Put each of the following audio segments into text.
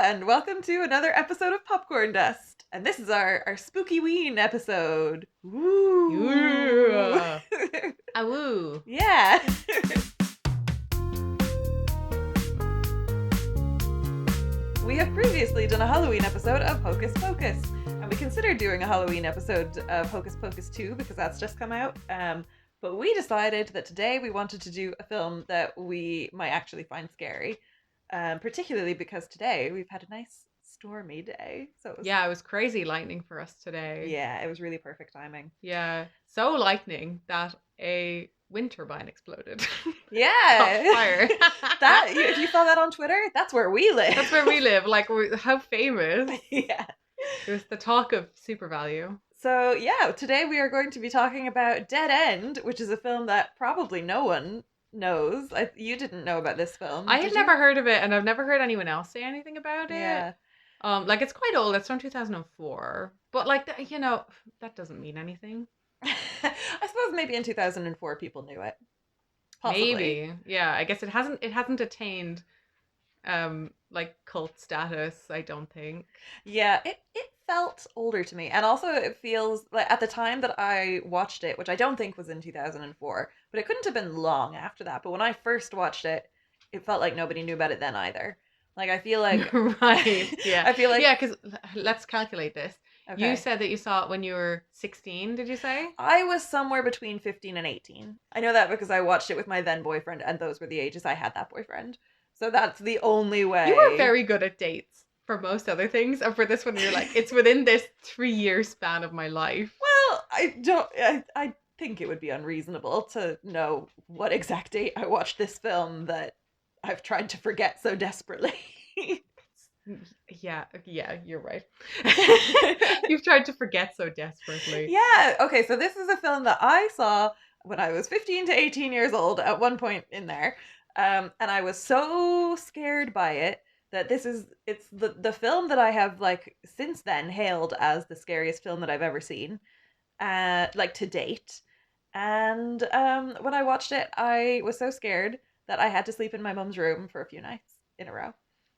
and welcome to another episode of Popcorn Dust. And this is our Spooookyweeen episode. Woo! Yeah. Awoo. Yeah. We have previously done a Halloween episode of Hocus Pocus, and we considered doing a Halloween episode of Hocus Pocus 2 because that's just come out. But we decided that today we wanted to do a film that we might actually find scary, particularly because today we've had a nice stormy day. So it was crazy lightning for us today. Yeah, it was really perfect timing. Yeah, so lightning that a wind turbine exploded. Yeah. Caught fire. If you saw that on Twitter, that's where we live. That's where we live. Like, how famous. Yeah. It was the talk of super value. So, yeah, today we are going to be talking about Dead End, which is a film that probably no one knows. You didn't know about this film. I had never heard of it, and I've never heard anyone else say anything about it. Yeah. Like, it's quite old. It's from 2004. But, like, that doesn't mean anything. I suppose maybe in 2004 people knew it. Possibly. Maybe. Yeah, I guess it hasn't attained like cult status, I don't think. Yeah, it felt older to me. And also it feels like at the time that I watched it, which I don't think was in 2004, but it couldn't have been long after that. But when I first watched it, it felt like nobody knew about it then either. Like, I feel like... Right, yeah. I feel like... Yeah, because let's calculate this. Okay. You said that you saw it when you were 16, did you say? I was somewhere between 15 and 18. I know that because I watched it with my then boyfriend, and those were the ages I had that boyfriend. So that's the only way. You were very good at dates for most other things, and for this one you're like, it's within this 3-year span of my life. Well, I think it would be unreasonable to know what exact date I watched this film that I've tried to forget so desperately. Yeah, you're right. You've tried to forget so desperately. Yeah, okay, so this is a film that I saw when I was 15 to 18 years old at one point in there. And I was so scared by it that it's the film that I have, like, since then hailed as the scariest film that I've ever seen, like, to date. And when I watched it, I was so scared that I had to sleep in my mum's room for a few nights in a row.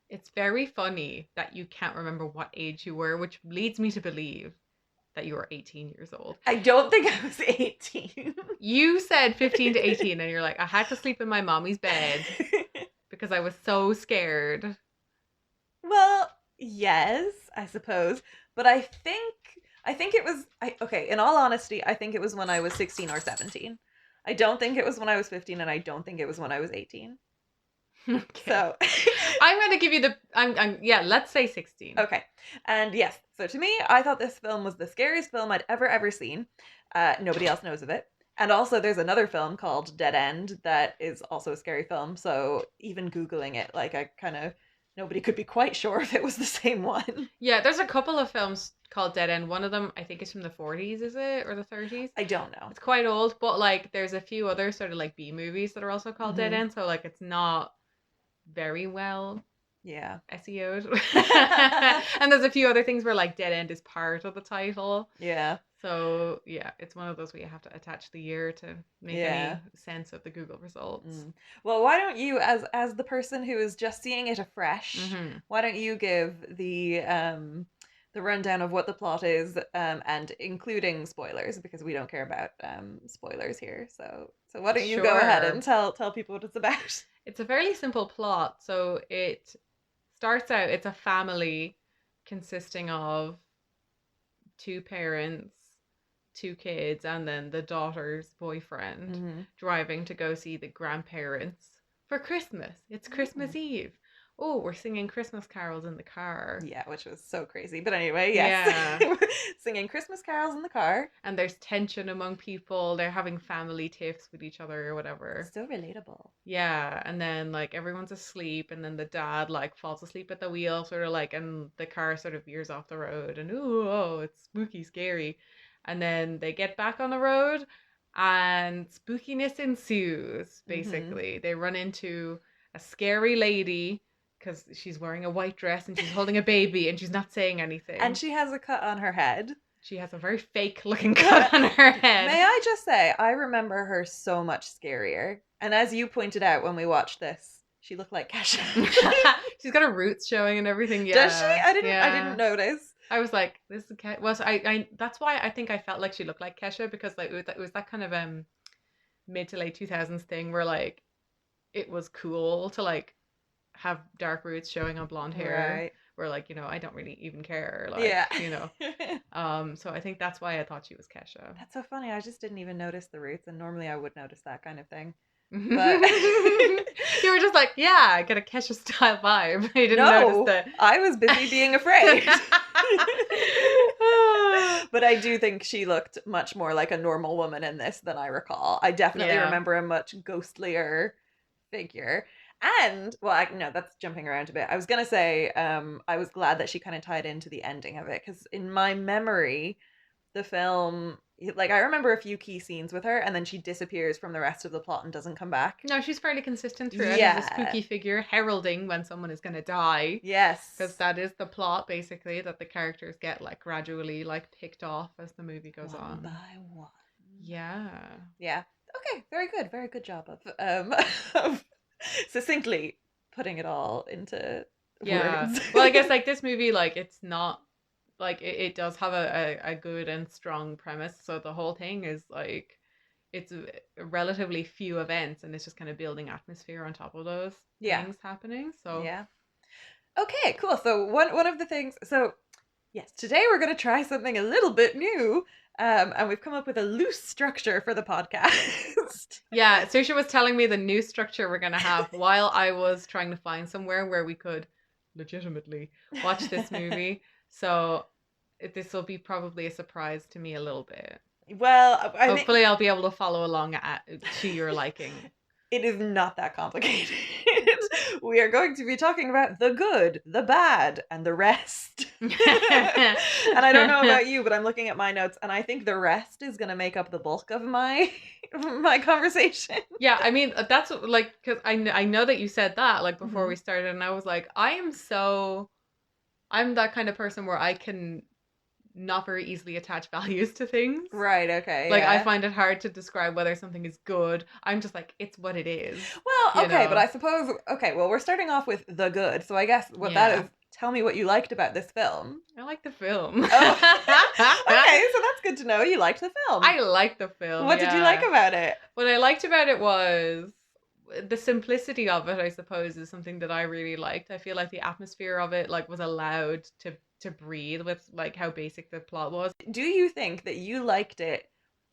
It's very funny that you can't remember what age you were, which leads me to believe that you were 18 years old. I don't think I was 18. You said 15 to 18 and you're like, I had to sleep in my mommy's bed because I was so scared. Well, yes, I suppose. But I think it was, okay, in all honesty, I think it was when I was 16 or 17. I don't think it was when I was 15, and I don't think it was when I was 18. Okay. So I'm going to give you let's say 16. Okay. And yes, so to me, I thought this film was the scariest film I'd ever seen. Nobody else knows of it. And also there's another film called Dead End that is also a scary film. So even Googling it, like, nobody could be quite sure if it was the same one. Yeah, there's a couple of films called Dead End. One of them, I think, is from the 40s, is it? Or the 30s? I don't know. It's quite old, but, like, there's a few other sort of, like, B movies that are also called Dead End. So, like, it's not very well SEO'd. And there's a few other things where, like, Dead End is part of the title. Yeah. So, yeah, it's one of those where you have to attach the year to make any sense of the Google results. Well, why don't you, as the person who is just seeing it afresh, why don't you give the rundown of what the plot is, and including spoilers, because we don't care about spoilers here. So why don't you go ahead and tell people what it's about? It's a fairly simple plot. So it starts out, it's a family consisting of 2 parents, 2 kids, and then the daughter's boyfriend driving to go see the grandparents for Christmas. It's Christmas Eve. Oh, we're singing Christmas carols in the car. Yeah, which was so crazy. But anyway, yes. Yeah. Singing Christmas carols in the car. And there's tension among people. They're having family tiffs with each other or whatever. So relatable. Yeah, and then, like, everyone's asleep, and then the dad, like, falls asleep at the wheel, sort of, like, and the car sort of veers off the road, and it's spooky, scary. And then they get back on the road, and spookiness ensues, basically. They run into a scary lady, because she's wearing a white dress and she's holding a baby and she's not saying anything. And she has a cut on her head. She has a very fake looking cut on her head. May I just say, I remember her so much scarier. And as you pointed out when we watched this, she looked like Kesha. She's got her roots showing and everything. Yeah. Does she? I didn't Yeah. notice. I was like, this is well, so I that's why I think I felt like she looked like Kesha, because like it was that kind of mid to late 2000s thing where like it was cool to like have dark roots showing on blonde hair, Right. where like, you know, I don't really even care, Yeah. like, you know. So I think that's why I thought she was Kesha. That's so funny. I just didn't even notice the roots, and normally I would notice that kind of thing. But You were just like, yeah, I get a Kesha style vibe. I didn't notice no, that. I was busy being afraid. But I do think she looked much more like a normal woman in this than I recall. I definitely Yeah. remember a much ghostlier figure. And no, that's jumping around a bit. I was gonna say, I was glad that she kind of tied into the ending of it, because in my memory, the film, like, I remember a few key scenes with her, and then she disappears from the rest of the plot and doesn't come back. No, she's fairly consistent throughout Yeah. as a spooky figure, heralding when someone is going to die. Yes. Because that is the plot, basically, that the characters get like gradually like picked off as the movie goes one on. by one. Yeah. Yeah. Okay. Very good job of succinctly putting it all into words. Well, I guess like this movie, like it's not like it does have a good and strong premise. So the whole thing is like it's a relatively few events, and it's just kind of building atmosphere on top of those things happening. So yeah. Okay, cool. So one of the things, so yes, today we're going to try something a little bit new. And we've come up with a loose structure for the podcast. Yeah, Saoirse was telling me the new structure we're going to have while I was trying to find somewhere where we could legitimately watch this movie. So this will be probably a surprise to me a little bit. Well, hopefully I'll be able to follow along to your liking. It is not that complicated. We are going to be talking about the good, the bad, and the rest. And I don't know about you, but I'm looking at my notes, and I think the rest is going to make up the bulk of my conversation. Yeah, I mean, that's like, because I know that you said that like before we started, and I was like, I'm that kind of person where I can not very easily attach values to things. Right, okay. Like, I find it hard to describe whether something is good. I'm just like, it's what it is. Well, okay, but I suppose, well, we're starting off with the good, so I guess that is, tell me what you liked about this film. I like the film. Oh. Okay, so that's good to know. You liked the film. I liked the film. What did you like about it? What I liked about it was the simplicity of it, I suppose, is something that I really liked. I feel like the atmosphere of it like was allowed to breathe with like how basic the plot was. Do you think that you liked it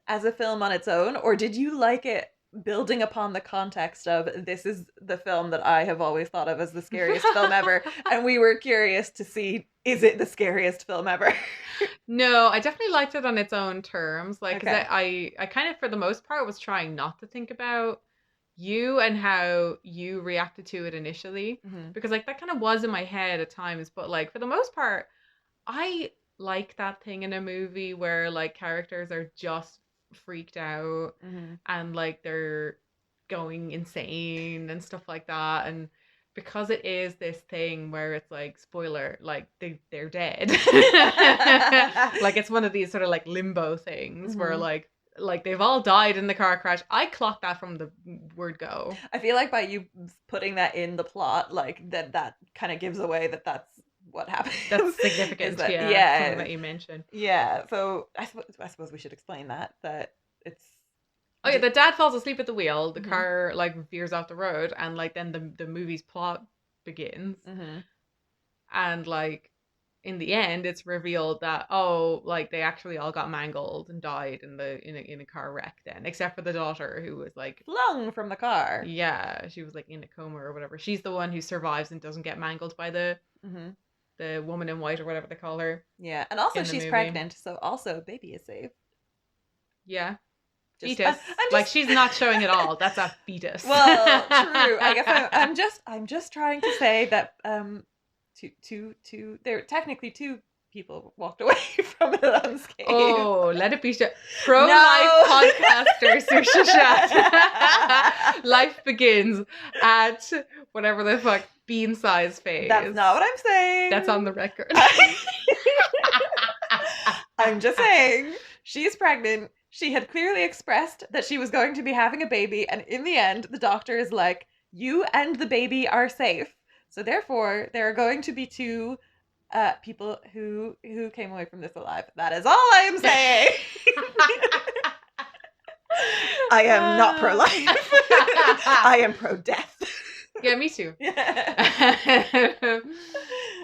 as a film on its own, or did you like it building upon the context of this is the film that I have always thought of as the scariest film ever, and we were curious to see, is it the scariest film ever? No, I definitely liked it on its own terms. Like, cause I kind of, for the most part, was trying not to think about you and how you reacted to it initially, because like that kind of was in my head at times, but like for the most part, I like that thing in a movie where like characters are just freaked out and like they're going insane and stuff like that. And because it is this thing where it's like, spoiler, like they're dead. Like it's one of these sort of like limbo things where like they've all died in the car crash. I clocked that from the word go. I feel like by you putting that in the plot, like that kind of gives away that that's what happens. That's significant. Something that you mentioned. Yeah. So I suppose we should explain that it's. Oh yeah, the dad falls asleep at the wheel. The car like veers off the road, and like then the movie's plot begins. And like in the end, it's revealed that like they actually all got mangled and died in a car wreck. Then, except for the daughter who was like flung from the car. Yeah, she was like in a coma or whatever. She's the one who survives and doesn't get mangled by the woman in white or whatever they call her. Yeah, and also she's pregnant, so also baby is safe. Yeah. Fetus. Like she's not showing it all. That's a fetus. Well, true. I guess I'm just trying to say that there technically two people walked away from it unscathed. Oh, let it be pro-life podcaster Saoirse Shat. Life begins at whatever the fuck bean size phase. That's not what I'm saying. That's on the record. I'm just saying she's pregnant. She had clearly expressed that she was going to be having a baby, and in the end, the doctor is like, You and the baby are safe. So therefore, there are going to be two people who came away from this alive. That is all I am saying. I am not pro life. I am pro death. Yeah, me too.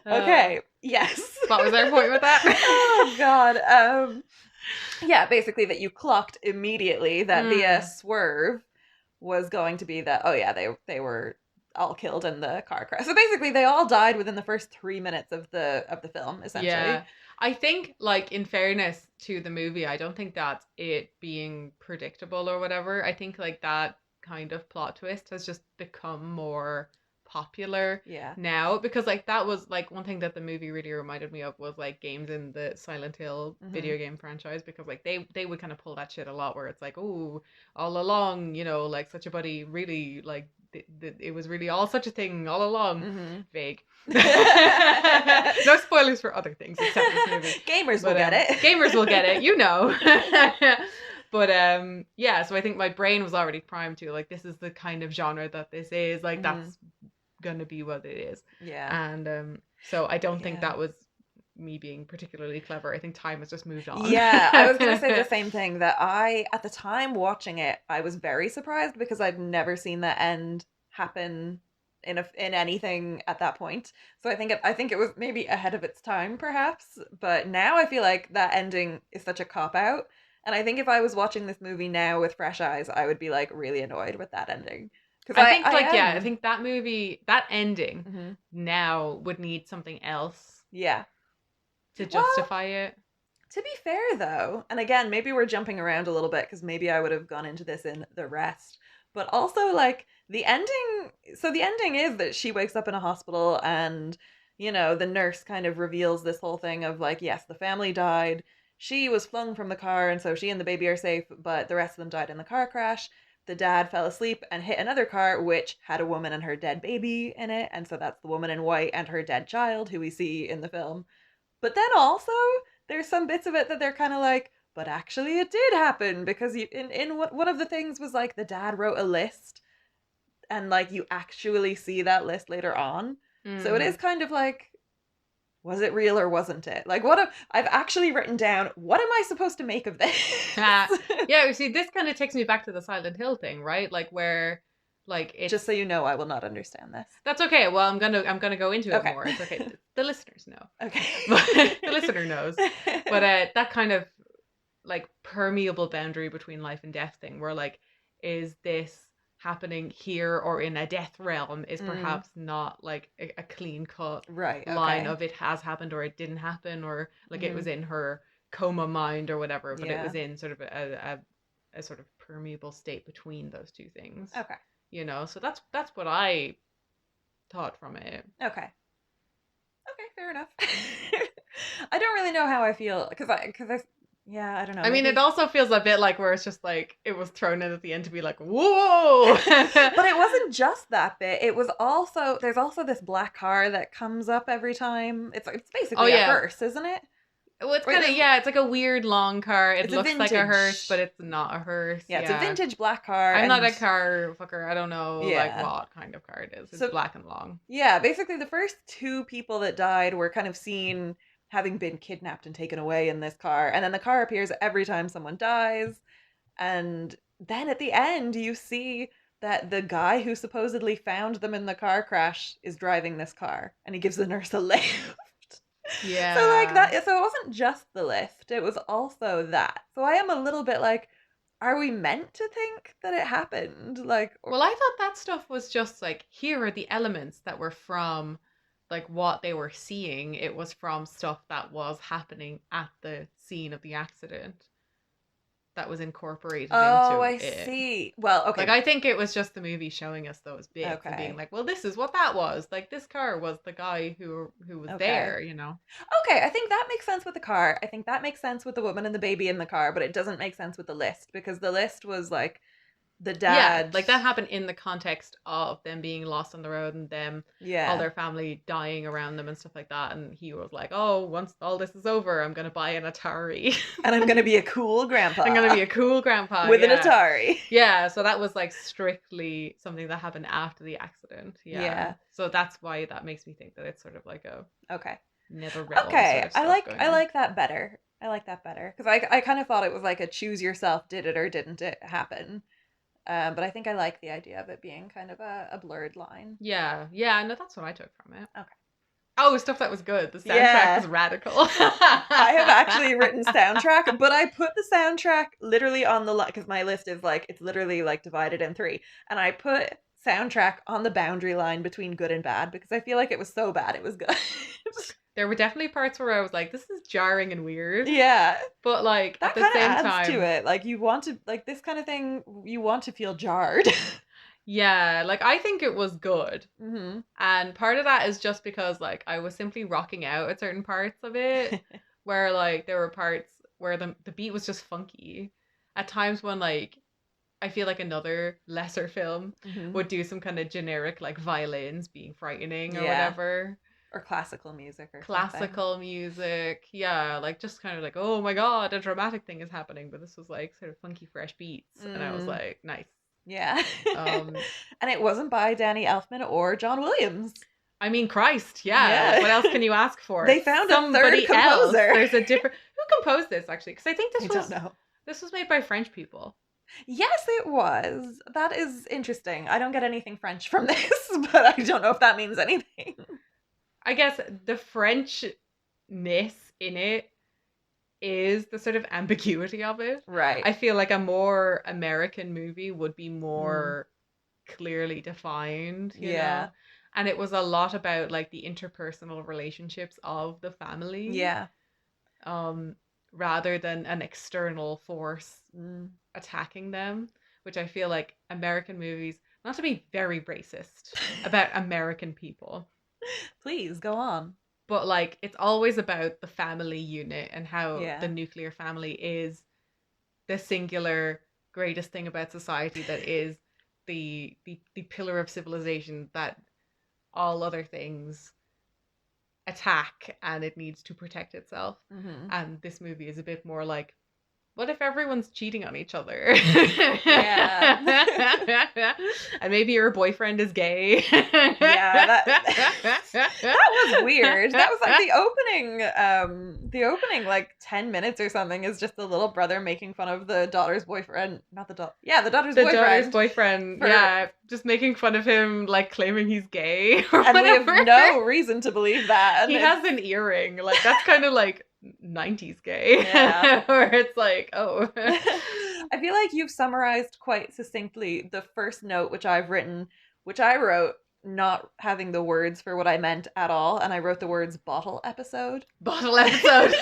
Okay. Yes. What was our point with that? Oh God. Yeah, basically that you clocked immediately that the swerve was going to be that. Oh yeah, they were all killed in the car crash. So basically, they all died within the first 3 minutes of the film, essentially. Yeah. I think, like, in fairness to the movie, I don't think that's it being predictable or whatever. I think, like, that kind of plot twist has just become more popular Yeah. now because, like, that was, like, one thing that the movie really reminded me of was, like, games in the Silent Hill video game franchise because, like, they would kind of pull that shit a lot where it's like, oh, all along, you know, like, such a buddy really, like, it was really all such a thing all along. Vague. No spoilers for other things except this movie. Gamers will get it. Gamers will get it, you know. But yeah, so I think my brain was already primed to like this is the kind of genre that this is. Like that's gonna be what it is. Yeah. And so I don't think that was me being particularly clever. I think time has just moved on. Yeah, I was gonna say the same thing that at the time watching it, I was very surprised because I'd never seen the end happen in anything at that point. So I think it was maybe ahead of its time, perhaps. But now I feel like that ending is such a cop out, and I think if I was watching this movie now with fresh eyes, I would be like really annoyed with that ending. Because I think that movie, that ending now would need something else. Yeah. To justify it. To be fair, though, and again, maybe we're jumping around a little bit because maybe I would have gone into this in the rest, but also like the ending. So the ending is that she wakes up in a hospital, and the nurse kind of reveals this whole thing of like, yes, the family died. She was flung from the car, and so she and the baby are safe, but the rest of them died in the car crash. The dad fell asleep and hit another car, which had a woman and her dead baby in it, and so that's the woman in white and her dead child who we see in the film. But then also, there's some bits of it that they're kind of like, but actually it did happen because one of the things was like the dad wrote a list, and like you actually see that list later on. So it is kind of like, was it real or wasn't it? Like I've actually written down, what am I supposed to make of this? Yeah, see, this kind of takes me back to the Silent Hill thing, right? Like where like it's... Just so you know, I will not understand this. That's okay. Well, I'm gonna go into it more. It's okay. The listeners know. Okay. The listener knows. But that kind of like permeable boundary between life and death thing, where like, is this happening here or in a death realm, is perhaps not like a clean cut line of it has happened or it didn't happen, or like it was in her coma mind or whatever, but it was in sort of a sort of permeable state between those two things. Okay. So that's what I thought from it. Okay, fair enough. I don't really know how I feel because I don't know. I mean, it also feels a bit like where it's just like it was thrown in at the end to be like, whoa. But it wasn't just that bit. It was also, there's also this black car that comes up every time. It's basically a hearse, isn't it? Well, it's kind of, it's like a weird long car. It looks like a hearse, but it's not a hearse. Yeah, it's a vintage black car. I'm not a car fucker. I don't know like what kind of car it is. It's black and long. Yeah, basically the first two people that died were kind of seen having been kidnapped and taken away in this car. And then the car appears every time someone dies. And then at the end, you see that the guy who supposedly found them in the car crash is driving this car. And he gives the nurse a lift. Yeah. So like that, so it wasn't just the lift, it was also that. So I am a little bit like, are we meant to think that it happened? Like, well, I thought that stuff was just like, here are the elements that were from like what they were seeing. It was from stuff that was happening at the scene of the accident that was incorporated into it. Oh, I see. Well, okay. Like, I think it was just the movie showing us those bits and being like, well, this is what that was. Like, this car was the guy who was there, Okay, I think that makes sense with the car. I think that makes sense with the woman and the baby in the car, but it doesn't make sense with the list because the list was like the Yeah, dad. like that happened in the context of them being lost on the road and them, all Yeah. their family dying around them and stuff like that. And he was like, "Oh, once all this is over, I'm gonna buy an Atari. And I'm gonna be a cool I'm gonna grandpa be a cool grandpa." with an Yeah, Atari. yeah. So that was like strictly something that happened after the accident. Yeah. Yeah. So that's why that makes me think that it's sort of like a Okay. Netherrealm sort Okay. of stuff going I on. like that better. I like that better because I kind of thought it was like a choose yourself, did it or didn't it happen? But I think I like the idea of it being kind of a blurred line. Yeah, yeah. No, that's what I took from it. Okay. Oh, stuff that was good. The soundtrack Yeah. was radical. I have actually written soundtrack, but I put the soundtrack literally on the because my list is like it's literally like divided in three, and I put soundtrack on the boundary line between good and bad because I feel like it was so bad it was good. There were definitely parts where I was like, this is jarring and weird. Yeah, But like at that the kind of same adds to time, it. Like you want to like this kind of thing, you want to feel jarred. yeah, like I think it was good. Hmm. And part of that is just because like I was simply rocking out at certain parts of it where like there were parts where the beat was just funky. At times when like I feel like another lesser film Hmm. would do some kind of generic like violins being frightening or Yeah, whatever. or classical music or something. Classical music, yeah, like just kind of like, oh my god, a dramatic thing is happening, but this was like sort of funky fresh beats and I was Mm, like, nice. yeah, um and it wasn't by Danny Elfman or John Williams. I mean, Christ, yeah, like Yeah, what else can you ask for? they found a third Somebody else. composer. There's a different who composed this actually, because I think I don't know. this was made by French people. Yes, it was. That is interesting. I don't get anything French from this, but I don't know if that means anything. I guess the Frenchness in it is the sort of ambiguity of it. Right. I feel like a more American movie would be Mm, more clearly defined, you yeah. know? And it was a lot about like the interpersonal relationships of the family, Yeah. um, rather than an external force Mm. attacking them, which I feel like American movies, not to be very racist about American people, Please go on. but like it's always about the family unit and how the Yeah. nuclear family is the singular greatest thing about society that is the pillar of civilization that all other things attack and it needs to protect itself. Hmm. And this movie is a bit more like, what if everyone's cheating on each other? Yeah. And maybe your boyfriend is gay. Yeah, that was weird. That was like the opening like 10 minutes or something is just the little brother making fun of the daughter's boyfriend, not the daughter. Yeah, the daughter's The daughter's boyfriend boyfriend, for yeah, just making fun of him, like claiming he's gay or and we have whatever. no reason to believe that. And He has an earring, like that's kind of like 90s gay, yeah. where it's like, oh, I feel like you've summarized quite succinctly the first note which I've written, which I wrote not having the words for what I meant at all, and I wrote the words bottle episode. bottle episode.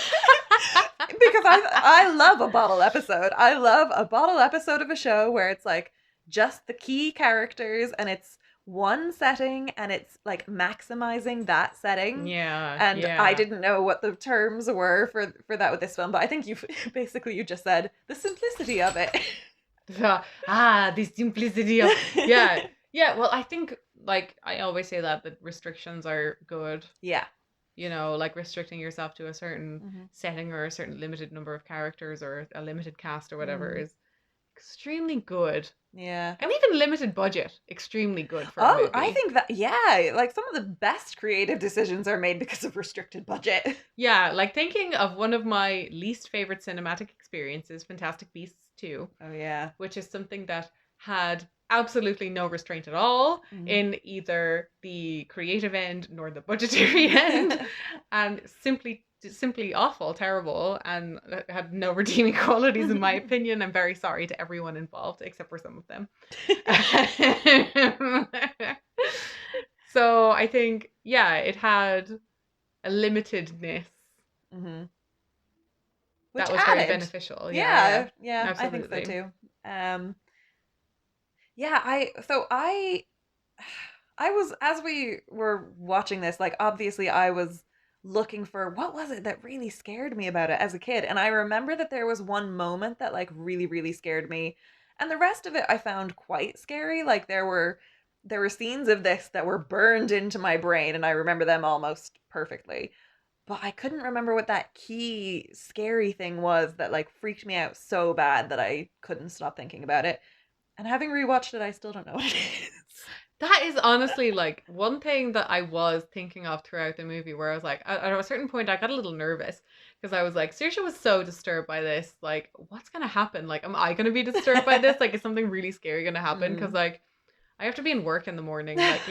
Because I love a bottle episode. I love a bottle episode of a show where it's like just the key characters and it's one setting and it's like maximizing that setting. Yeah, And I yeah. didn't know what the terms were for that with this film, but I think you've basically you just said the simplicity of it. The simplicity of, yeah, yeah. Well, I think like I always say that restrictions are good. Yeah. You know, like restricting yourself to a certain Hmm. setting or a certain limited number of characters or a limited cast or whatever Mm. is extremely good. Yeah. And even limited budget, extremely good for a Oh, I movie. think that yeah, like some of the best creative decisions are made because of restricted budget. Yeah, like thinking of one of my least favorite cinematic experiences, Fantastic Beasts 2, Oh yeah. which is something that had absolutely no restraint at all Mm. in either the creative end nor the budgetary end, and simply awful, terrible, and had no redeeming qualities in my opinion. I'm very sorry to everyone involved except for some of them. So I think, yeah, it had a limitedness Hmm. Which that was very added. beneficial. Yeah, yeah, Yeah, yeah, I think so absolutely. too. Yeah, I was as we were watching this, like obviously I was looking for what was it that really scared me about it as a kid. And I remember that there was one moment that like really, really scared me. And the rest of it I found quite scary. Like there were scenes of this that were burned into my brain and I remember them almost perfectly. But I couldn't remember what that key scary thing was that like freaked me out so bad that I couldn't stop thinking about it. And having rewatched it, I still don't know what it is. That is honestly like one thing that I was thinking of throughout the movie where I was like, at a certain point, I got a little nervous because I was like, Saoirse was so disturbed by this. Like, what's going to happen? Like, am I going to be disturbed by this? Like, is something really scary going to happen? Because, Mm. like, I have to be in work in the morning. Like,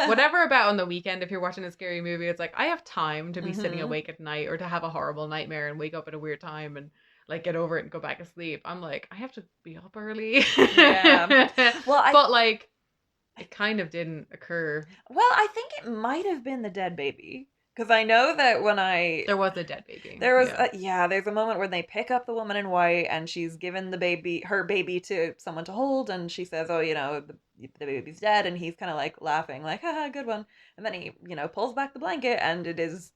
whatever about on the weekend, if you're watching a scary movie, it's like, I have time to be sitting Hmm. awake at night or to have a horrible nightmare and wake up at a weird time and like get over it and go back to sleep. I'm like, I have to be up early. Yeah. Well, But like, it kind of didn't occur. I think it might have been the dead baby because I know that when I There was a dead baby. there was Yeah. yeah, there's a moment when they pick up the woman in white and she's given her baby to someone to hold and she says, "Oh, the baby's dead," and he's kind of like laughing, like, "Haha, good one." And then he, pulls back the blanket and it is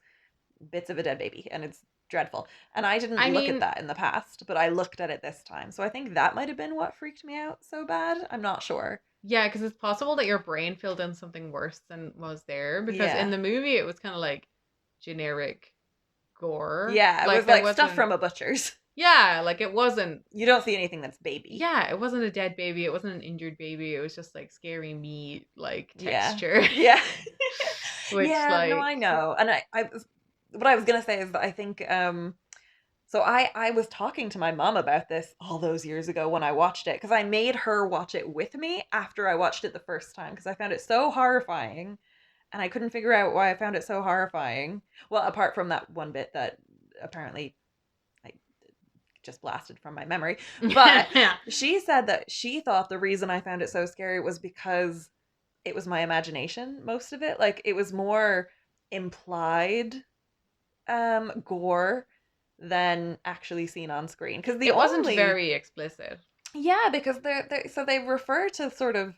bits of a dead baby and it's dreadful. And I didn't I look at mean, that in the past, but I looked at it this time. So I think that might have been what freaked me out so bad. I'm not sure. yeah, because it's possible that your brain filled in something worse than was there. Because in Yeah. the movie, it was kind of like generic gore. Yeah, it Like was there like stuff wasn't, from a butcher's. yeah, like it wasn't, You don't see anything that's baby. yeah, it wasn't a dead baby. It wasn't an injured baby. It was just like scary meat, like Yeah. texture, Yeah. which Yeah, no, like, I know. And what I was gonna say is that I think so I was talking to my mom about this all those years ago when I watched it because I made her watch it with me after I watched it the first time because I found it so horrifying and I couldn't figure out why I found it so horrifying. Well, apart from that one bit that apparently I just blasted from my memory. But yeah, she said that she thought the reason I found it so scary was because it was my imagination, most of it. Like it was more implied gore than actually seen on screen. Because the it wasn't only very explicit. yeah, because they're so they refer to sort of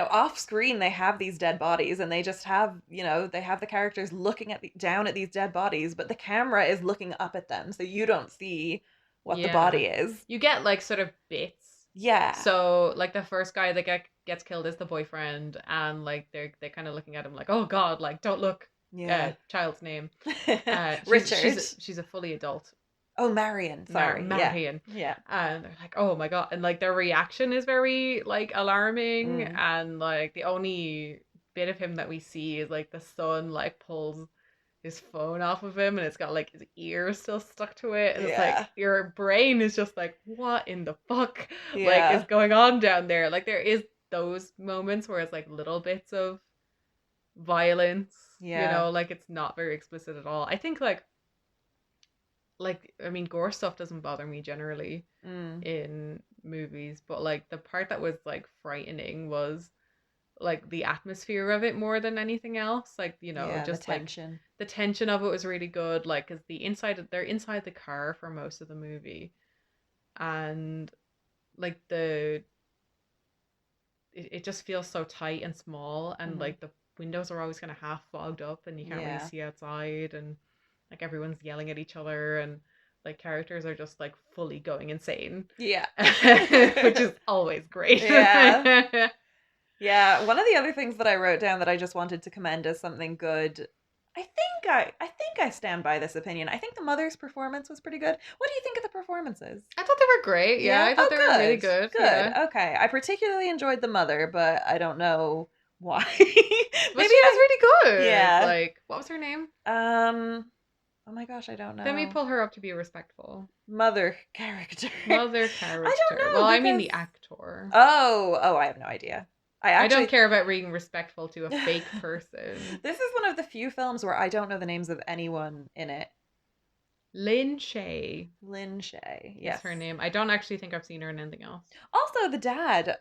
off screen they have these dead bodies and they just have they have the characters looking down at these dead bodies but the camera is looking up at them so you don't see what the Yeah. body is. You get like sort of bits. Yeah. So like the first guy that gets killed is the boyfriend, and like they're kind of looking at him like, oh God, like don't look. Yeah. Child's name. She's Richard. she's a fully adult. Oh, Marion. Sorry. Yeah. Marion. Yeah. And they're like, oh my God, and like their reaction is very like alarming, Mm. and like the only bit of him that we see is like the son like pulls his phone off of him and it's got like his ear still stuck to it and it's like Yeah. your brain is just like what in the fuck like is Yeah. going on down there. Like there is those moments where it's like little bits of violence, Yeah. like it's not very explicit at all. I think like I mean gore stuff doesn't bother me generally Mm. in movies, but like the part that was like frightening was like the atmosphere of it more than anything else. Like, Yeah, the just like tension. the tension of it was really good. Like, cause they're inside the car for most of the movie, and like it just feels so tight and small, and Hmm. like the windows are always kind of half fogged up, and you can't really Yeah. see outside, and like everyone's yelling at each other, and like characters are just like fully going insane, Yeah. which is always great. Yeah. Yeah, one of the other things that I wrote down that I just wanted to commend as something good. I think I stand by this opinion. I think the mother's performance was pretty good. What do you think of the performances? I thought they were great. Yeah, Yeah. I thought Oh, they were really good. good. Good. Yeah. Okay. I particularly enjoyed the mother, but I don't know why. But Maybe she was really good. yeah. Like, what was her name? Oh my gosh, I don't Let me know. pull her up to be respectful. Mother character. Mother I don't character. Well, know I mean because the actor. oh, I have no idea. I I don't actually care about being respectful to a fake person. this is one of the few films where I don't know the names of anyone in it. Lynn Shay Lynn Shay. is Yes. her name. I don't actually think I've seen her in anything else. Also, the dad.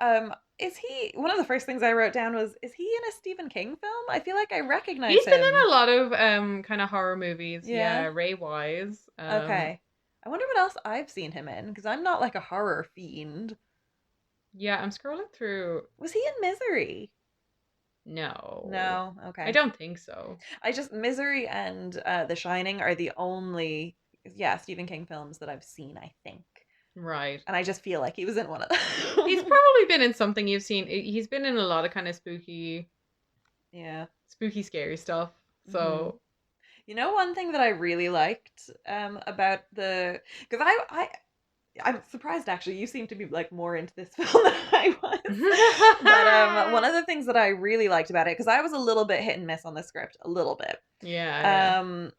Is he one of the first things I wrote down was is he in a Stephen King film? I feel like I recognize He's been in him. a lot of kind of horror movies. Yeah. Yeah, Ray Wise. Okay. I wonder what else I've seen him in because I'm not like a horror fiend. Yeah, I'm scrolling through. Was he in Misery? No. No. I Okay. don't think so. I just Misery and The Shining are the only Stephen King films that I've seen, I think. Right. And I just feel like he was in one of He's them. probably been in something you've seen. He's been in a lot of kind of Yeah. scary stuff. Hmm. So, You know, one thing that I really liked about the, because I'm surprised actually. You seem to be like more into this film than I was. But one of the things that I really liked about it, because I was a little bit hit and miss on the script, a little bit. yeah. Um,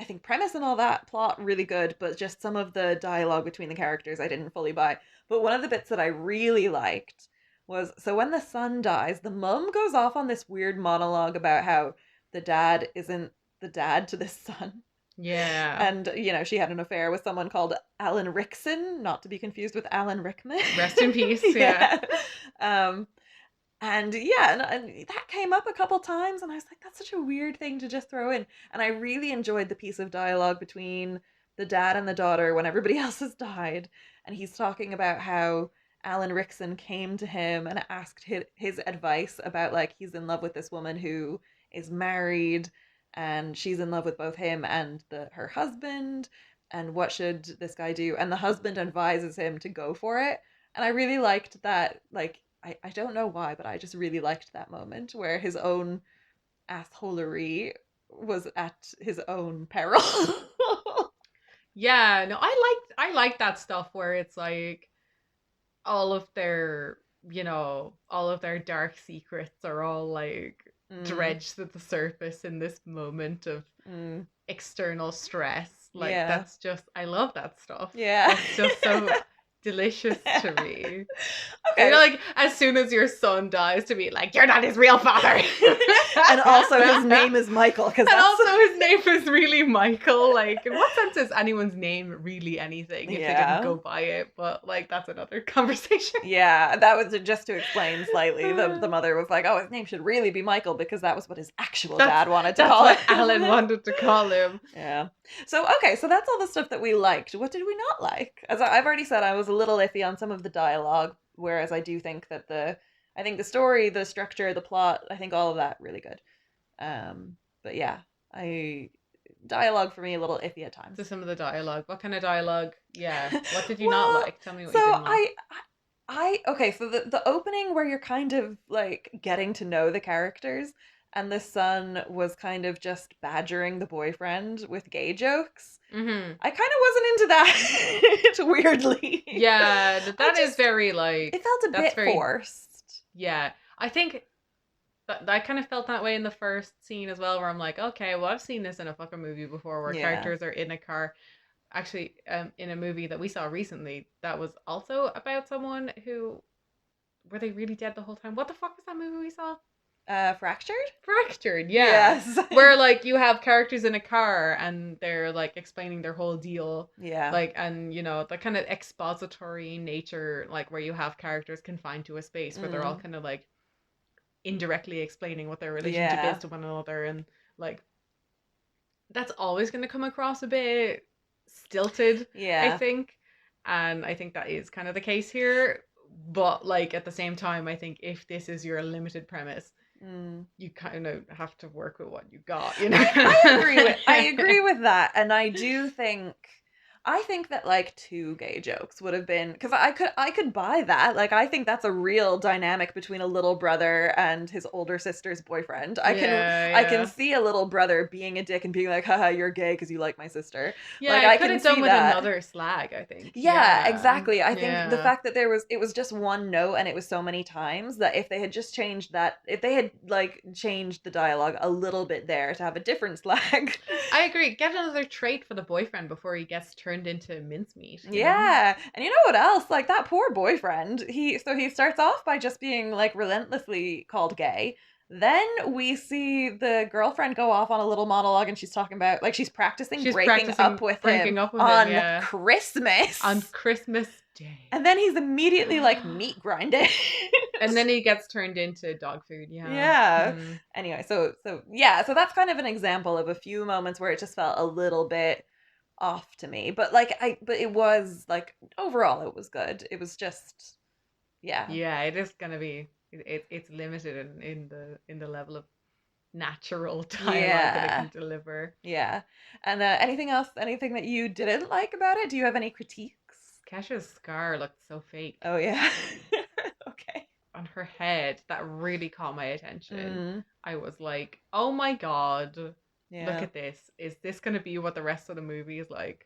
I think premise and all that plot really good, but just some of the dialogue between the characters I didn't fully buy. But one of the bits that I really liked was, so when the son dies, the mum goes off on this weird monologue about how the dad isn't the dad to this son. Yeah. And, you know, she had an affair with someone called Alan Rickson, not to be confused with Alan Rickman. Rest in peace. Yeah. Yeah. Um, and yeah, and that came up a couple times, and I was like, that's such a weird thing to just throw in. And I really enjoyed the piece of dialogue between the dad and the daughter when everybody else has died. And he's talking about how Alan Rickson came to him and asked his advice about, like, he's in love with this woman who is married, and she's in love with both him and her husband. And what should this guy do? And the husband advises him to go for it. And I really liked that, like, I don't know why, but I just really liked that moment where his own assholery was at his own peril. Yeah. No, I like that stuff where it's like all of their, all of their dark secrets are all like mm, dredged to the surface in this moment of mm, external stress. Like yeah. that's just I love that stuff. Yeah. That's just so delicious to me. Okay. Like as soon as your son dies, to be like, you're not his real father. And also his name is Michael, because And that's also his name is really Michael. Like, in what sense is anyone's name really anything if they didn't yeah. go by it? But like that's another conversation. Yeah, that was just to explain slightly. The mother was like, "Oh, his name should really be Michael because that was what his actual That's dad wanted to that's call what him." Alan wanted to call him. Yeah. So okay, so that's all the stuff that we liked. What did we not like? As I've already said, I was a little iffy on some of the dialogue, whereas I do think that I think the story, the structure, the plot, I think all of that really good. But yeah, I dialogue for me a little iffy at times. To some of the dialogue. What kind of dialogue? Yeah. What did you not Well, like? Tell me what so you didn't like. I okay, so the opening where you're kind of like getting to know the characters, and the son was kind of just badgering the boyfriend with gay jokes. Mm-hmm. I kind of wasn't into that weirdly. Yeah, I that is just very like it felt a that's bit very forced. yeah. I think that I kind of felt that way in the first scene as well, where I'm like, okay, well, I've seen this in a fucking movie before, where Yeah. characters are in a car. Actually, in a movie that we saw recently, that was also about someone who were they really dead the whole time? What the fuck was that movie we saw? Fractured? Fractured, yeah. Yes. Where like you have characters in a car and they're like explaining their whole deal. Yeah. Like and the kind of expository nature, like where you have characters confined to a space where they're all Mm. kind of like indirectly explaining what their relationship is Yeah. to one another and like that's always gonna come across a bit stilted, I Yeah. think. And I think that is kind of the case here. But like at the same time, I think if this is your limited premise, Mm. you kind of have to work with what you got, I agree with that, and I think that like two gay jokes would have been, because I could buy that. Like I think that's a real dynamic between a little brother and his older sister's boyfriend. Yeah, I can yeah. see a little brother being a dick and being like, haha, you're gay because you like my sister. Yeah, Like I I could can have done see with that. another slag, I think. Yeah, Yeah. exactly. I think the Yeah. fact that it was just one note and it was so many times, that if they had just changed that, if they had like changed the dialogue a little bit there to have a different slag. I agree. Get another trait for the boyfriend before he gets turned into mincemeat. Yeah. And you know what else? Like that poor boyfriend, he starts off by just being like relentlessly called gay. Then we see the girlfriend go off on a little monologue, and she's talking about, like, she's practicing She's breaking up practicing with him breaking up with him, on yeah. On Christmas. Christmas Day. And then he's immediately like meat grinding. And then he gets turned into dog food, yeah. Yeah. Hmm. Anyway, so yeah, so that's kind of an example of a few moments where it just felt a little bit off to me. But like but it was like overall it was good. It was just yeah. Yeah, it is gonna be it's limited in the level of natural dialogue that it Yeah. can deliver. Yeah. And anything else, anything that you didn't like about it? Do you have any critiques? Kesha's scar looked so fake Oh yeah. Okay. on her head. That really caught my attention. Mm, I was like, oh my god, look yeah. at this. Is this going to be what the rest of the movie is like?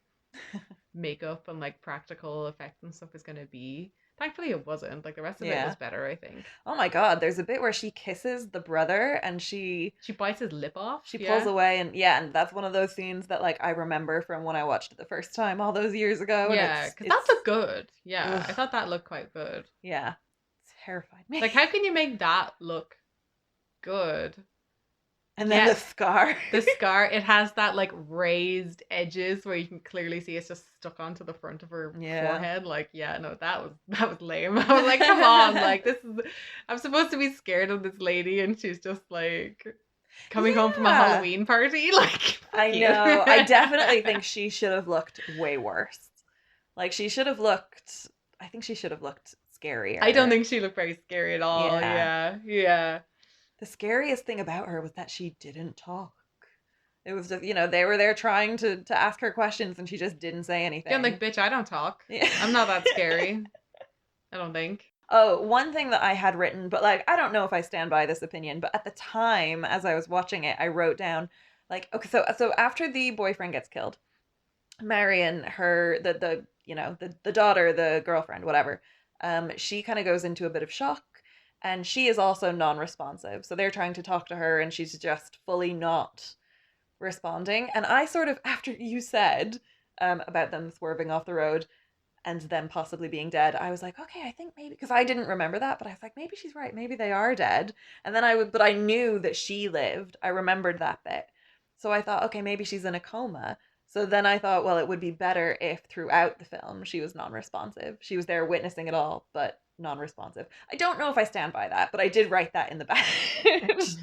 Makeup and like practical effects and stuff is going to be. Thankfully, it wasn't. Like the rest of it Yeah. was better, I think. Oh my God, there's a bit where she kisses the brother and She bites his lip off. she pulls Yeah. away, and yeah, and that's one of those scenes that like I remember from when I watched it the first time all those years ago, and Yeah, because that it's looked good. Yeah, I ugh, thought that looked quite good. yeah, it's terrified me. Like, how can you make that look good? And then the Yes, scar. the scar, it has that like raised edges where you can clearly see it's just stuck onto the front of her Yeah. forehead. Like, yeah, no, that was lame. I was like, come on, like this is I'm supposed to be scared of this lady and she's just like coming home from a Yeah. Halloween party. Like, fuck I you. know. I definitely think she should have looked way worse. Like she should have looked I think she should have looked I don't scarier. think she looked very scary at all. Yeah. Yeah, yeah. The scariest thing about her was that she didn't talk. It was just, they were there trying to ask her questions and she just didn't say Yeah, I'm like, anything. bitch, I don't talk. Yeah. I'm not that scary. I don't think. Oh, one thing that I had written, but like I don't know if I stand by this opinion, but at the time as I was watching it, I wrote down like okay, so after the boyfriend gets killed, Marion, her the daughter, the girlfriend, whatever, she kind of goes into a bit of shock, and she is also non-responsive. So they're trying to talk to her, and she's just fully not responding. And I sort of, after you said about them swerving off the road and them possibly being dead, I was like, okay, I think maybe because I didn't remember that, but I was like, maybe she's right, maybe they are dead. And then but I knew that she lived. I remembered that bit, so I thought, okay, maybe she's in a coma. So then I thought, well, it would be better if throughout the film she was non-responsive. She was there witnessing it all, but non-responsive. I don't know if I stand by that, but I did write that in the back because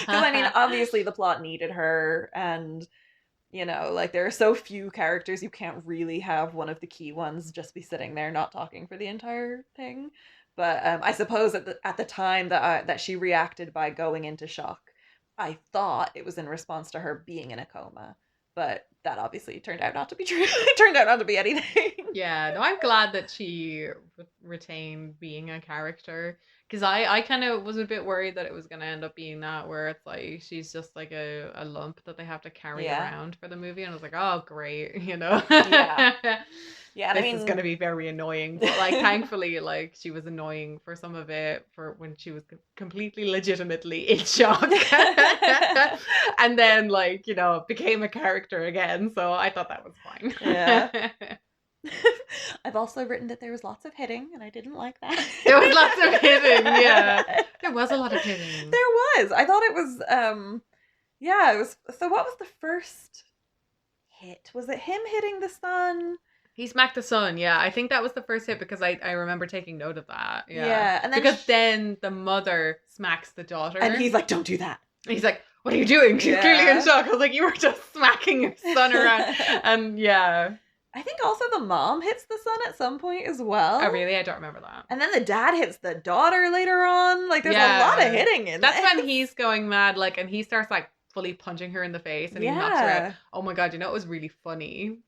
I mean, obviously the plot needed her, and like there are so few characters, you can't really have one of the key ones just be sitting there not talking for the entire thing. But I suppose at the time that she reacted by going into shock, I thought it was in response to her being in a coma, but that obviously turned out not to be true. It turned out not to be anything. Yeah, no, I'm glad that she retained being a character because I kind of was a bit worried that it was going to end up being that where it's like she's just like a lump that they have to carry Yeah, around for the movie, and I was like, oh, great, you know. yeah, yeah. And I This is going mean, to be very annoying, but like thankfully like she was annoying for some of it for when she was completely legitimately in shock. And then like became a character again, so I thought that was fine. yeah. I've also written that there was lots of hitting, and I didn't like that. There was lots of hitting, yeah. There was a lot of hitting. There was. I thought it was yeah, it was. So what was the first hit? Was it him hitting the sun? He smacked the son, yeah. I think that was the first hit because I remember taking note of that. Yeah. Yeah, and then Because then the mother smacks the daughter. and he's like, "Don't do that." He's like, what are you doing? She's clearly in Yeah. shock. I was like, you were just smacking your son around. And yeah. I think also the mom hits the son at some point as well. Oh, really? I don't remember that. And then the dad hits the daughter later on. Like, there's a Yeah. lot of hitting in That's this. when he's going mad, like, and he starts like fully punching her in the face and he knocks her out. Yeah. Oh my god, it was really funny.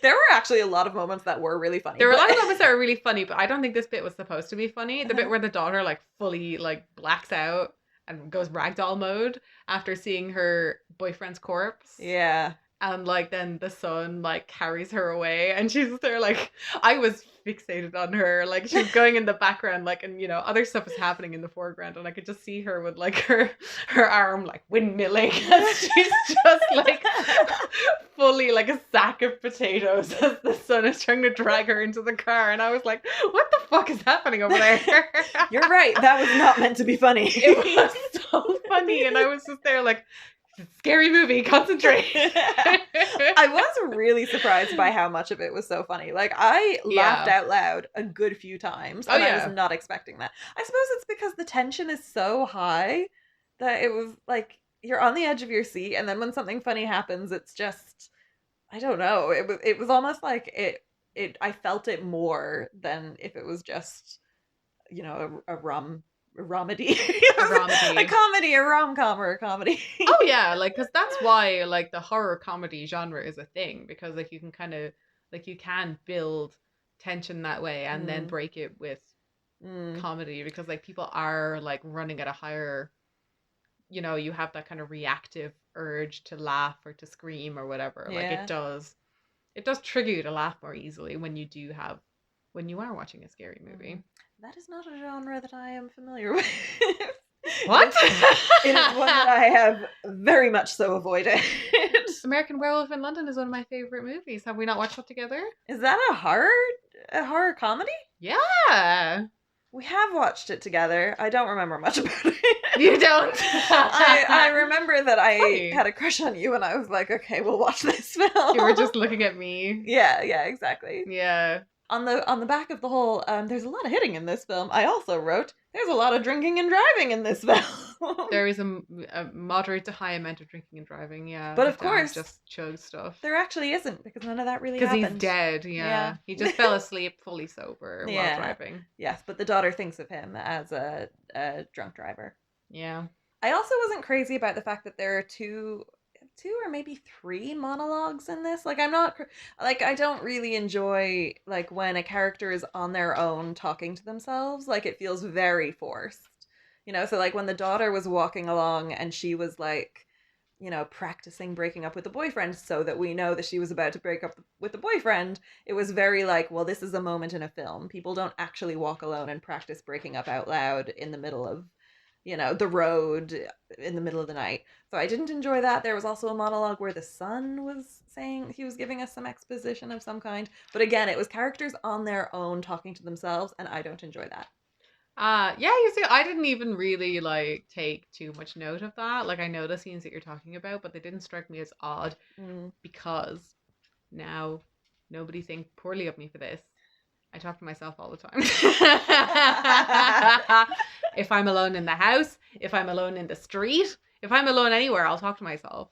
There were actually a lot of moments that were really funny. There were a lot of moments that were really funny, but I don't think this bit was supposed to be funny. The bit Uh-huh. where the daughter like fully like blacks out and goes ragdoll mode after seeing her boyfriend's corpse. Yeah. And like then the son like carries her away and she's there like I was fixated on her, like she was going in the background, like, and other stuff is happening in the foreground and I could just see her with like her arm like windmilling as she's just like fully like a sack of potatoes as the son is trying to drag her into the car, and I was like, what the fuck is happening over there? You're right, that was not meant to be funny. It was so funny and I was just there like, scary movie, concentrate. I was really surprised by how much of it was so funny. Like, I laughed out loud a good few times, and I was not expecting that. I suppose it's because the tension is so high that it was like you're on the edge of your seat, and then when something funny happens, it's just, I don't know. It was almost like I felt it more than if it was just a romedy. A romedy. A comedy, a rom-com, or a comedy. Oh yeah, like, because that's why like the horror comedy genre is a thing, because like you can kind of like you can build tension that way and then Mm. break it with Mm. comedy, because like people are like running at a higher, you have that kind of reactive urge to laugh or to scream or whatever. Like Yeah. it does trigger you to laugh more easily when you are watching a scary Mm. movie. That is not a genre that I am familiar with. What? It is one that I have very much so avoided. American Werewolf in London is one of my favorite movies. Have we not watched that together? Is that a horror comedy? Yeah. We have watched it together. I don't remember much about it. You don't? I remember that I Funny. had a crush on you and I was like, okay, we'll watch this film. You were just looking at me. Yeah, exactly. Yeah. On the back of the whole, there's a lot of hitting in this film. I also wrote, there's a lot of drinking and driving in this film. There is a moderate to high amount of drinking and driving, yeah. But The of dad course, just chugs stuff. there actually isn't, because none of that really Because happened. he's dead, yeah. He just fell asleep fully sober while driving. Yes, but the daughter thinks of him as a drunk driver. Yeah. I also wasn't crazy about the fact that there are two or maybe three monologues in this. Like, I'm not like, I don't really enjoy like when a character is on their own talking to themselves. Like, it feels very forced, so like when the daughter was walking along and she was like, practicing breaking up with the boyfriend so that we know that she was about to break up with the boyfriend, it was very like, well, this is a moment in a film. People don't actually walk alone and practice breaking up out loud in the middle of the road in the middle of the night. So I didn't enjoy that. There was also a monologue where the son was saying, he was giving us some exposition of some kind. But again, it was characters on their own talking to themselves, and I don't enjoy that. Yeah, you see, I didn't even really like take too much note of that. Like, I know the scenes that you're talking about, but they didn't strike me as odd because now nobody think poorly of me for this. I talk to myself all the time. If I'm alone in the house, if I'm alone in the street, if I'm alone anywhere, I'll talk to myself.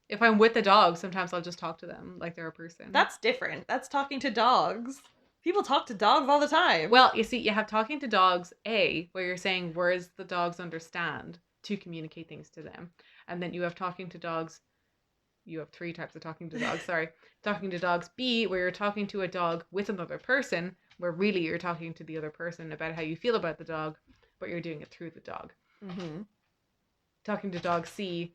If I'm with the dog, sometimes I'll just talk to them like they're a person. That's different. That's talking to dogs. People talk to dogs all the time. Well, you see, you have talking to dogs, where you're saying words the dogs understand to communicate things to them. And then you have talking to dogs. You have three types of talking to dogs, sorry. Talking to dogs, B, where you're talking to a dog with another person, where really you're talking to the other person about how you feel about the dog, but you're doing it through the dog. Mm-hmm. Talking to dog, C,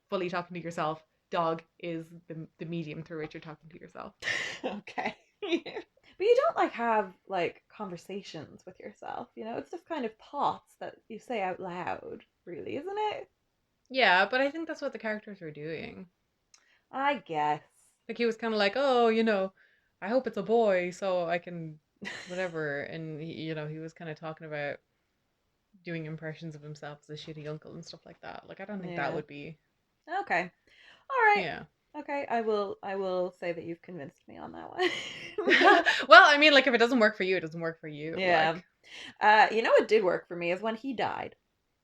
fully talking to yourself. Dog is the medium through which you're talking to yourself. Okay. But you don't have conversations with yourself, it's just kind of thoughts that you say out loud, really, isn't it? Yeah, but I think that's what the characters are doing. I guess. Like, he was kind of like, oh, I hope it's a boy so I can whatever. And he was kind of talking about doing impressions of himself as a shitty uncle and stuff like that. Like, I don't think that would be okay. All right. Yeah. Okay, I will say that you've convinced me on that one. Well, I mean, like, if it doesn't work for you, it doesn't work for you. Yeah. Like... what did work for me is when he died.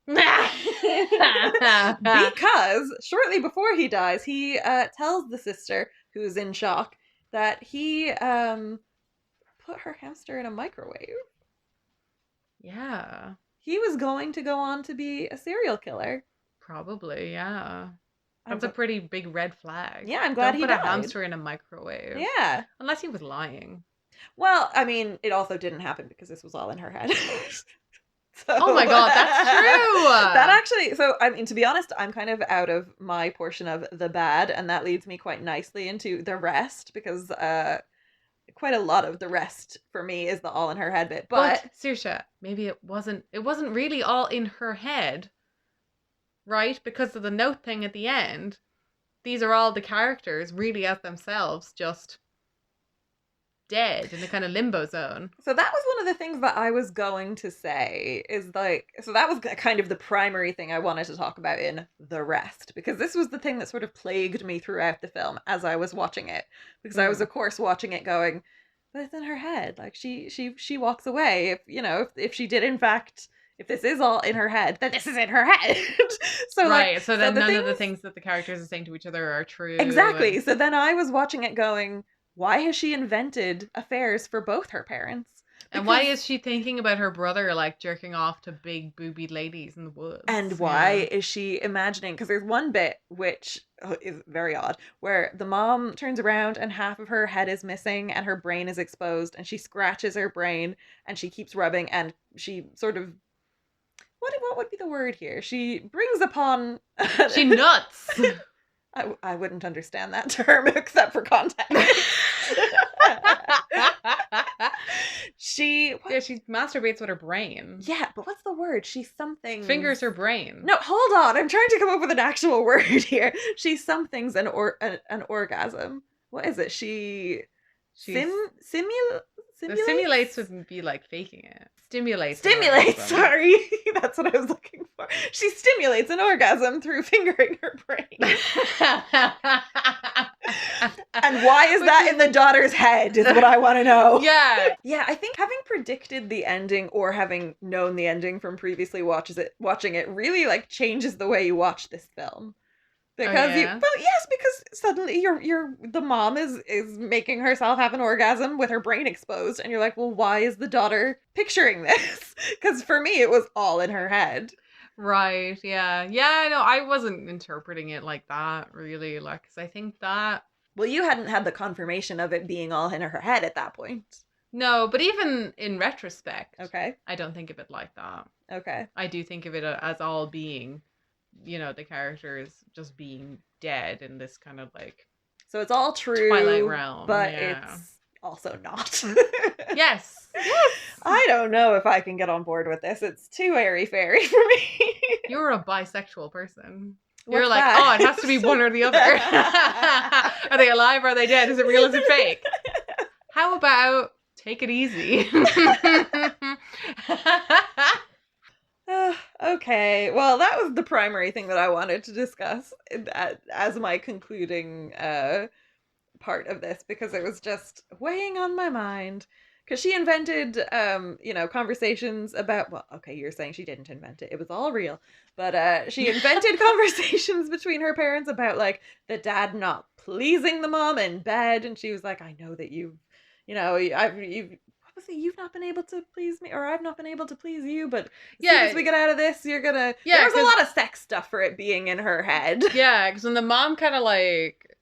Because shortly before he dies, he tells the sister, who's in shock, that he put her hamster in a microwave. Yeah. He was going to go on to be a serial killer. Probably, yeah. That's a pretty big red flag. Yeah, I'm glad he died. Don't put a hamster in a microwave. Yeah. Unless he was lying. Well, I mean, it also didn't happen because this was all in her head. So, oh my god, that's true! That actually, so I mean, to be honest, I'm kind of out of my portion of the bad, and that leads me quite nicely into the rest, because quite a lot of the rest for me is the all in her head bit. But Saoirse, maybe it wasn't really all in her head, right? Because of the note thing at the end. These are all the characters really as themselves, just dead in a kind of limbo zone. So that was one of the things that I was going to say, is so that was kind of the primary thing I wanted to talk about in the rest, because this was the thing that sort of plagued me throughout the film as I was watching it, because I was of course watching it going, but it's in her head, like she walks away if she did in fact, if this is all in her head, then this is in her head. So right, so then none of the things that the characters are saying to each other are true. Exactly. So then I was watching it going, why has she invented affairs for both her parents? And why is she thinking about her brother like jerking off to big boobied ladies in the woods? And why is she imagining? Because there's one bit which is very odd, where the mom turns around and half of her head is missing and her brain is exposed, and she scratches her brain and she keeps rubbing, and she sort of what would be the word here? She brings upon She nuts. I wouldn't understand that term except for context. she masturbates with her brain. Yeah, but what's the word? She's something. Fingers her brain. No, hold on. I'm trying to come up with an actual word here. She's something's an orgasm. What is it? Simulates would be like faking it. Stimulates. Sorry, that's what I was looking for. She stimulates an orgasm through fingering her brain. And why is that in the daughter's head is what I want to know. Yeah. Yeah, I think having predicted the ending or having known the ending from previously watching it really like changes the way you watch this film. Because because suddenly the mom is making herself have an orgasm with her brain exposed, and you're like, well, why is the daughter picturing this? Because for me, it was all in her head. Right. Yeah. Yeah. No, I wasn't interpreting it like that really. Like, 'cause I think that. Well, you hadn't had the confirmation of it being all in her head at that point. No, but even in retrospect, okay, I don't think of it like that. Okay, I do think of it as all being. The characters just being dead in this kind of like so it's all true Twilight realm, but it's also not. Yes. I don't know if I can get on board with this. It's too airy-fairy for me. You're a bisexual person. What's You're like, that? it has to be one or the other. Are they alive? Are they dead? Is it real? Is it fake? How about take it easy? Okay, well, that was the primary thing that I wanted to discuss as my concluding part of this, because it was just weighing on my mind. Because she invented, conversations about, well, okay, you're saying she didn't invent it. It was all real. But she invented conversations between her parents about, like, the dad not pleasing the mom in bed. And she was like, I know that you've not been able to please me, or I've not been able to please you, but as soon as we get out of this, you're gonna... Yeah, there was a lot of sex stuff for it being in her head. Yeah, because when the mom kind of, like,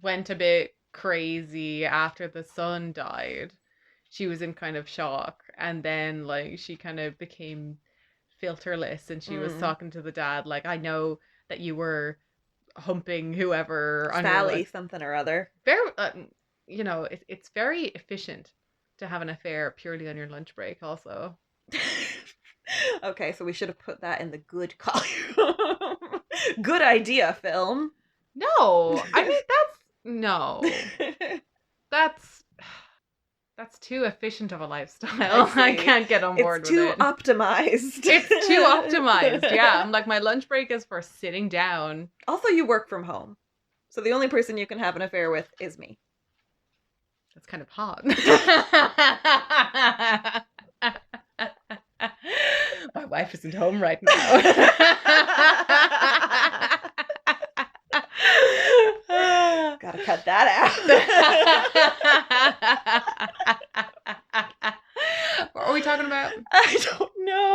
went a bit crazy after the son died, she was in kind of shock, and then, like, she kind of became filterless, and she was talking to the dad, like, I know that you were humping whoever... Sally something or other. Very, it's very efficient to have an affair purely on your lunch break also. Okay, so we should have put that in the good column. Good idea, film. No, I mean, no. That's too efficient of a lifestyle. I can't get on board with it. It's too optimized. It's too optimized, yeah. I'm like, my lunch break is for sitting down. Also, you work from home. So the only person you can have an affair with is me. That's kind of hot. My wife isn't home right now. Gotta cut that out. What are we talking about? I don't know.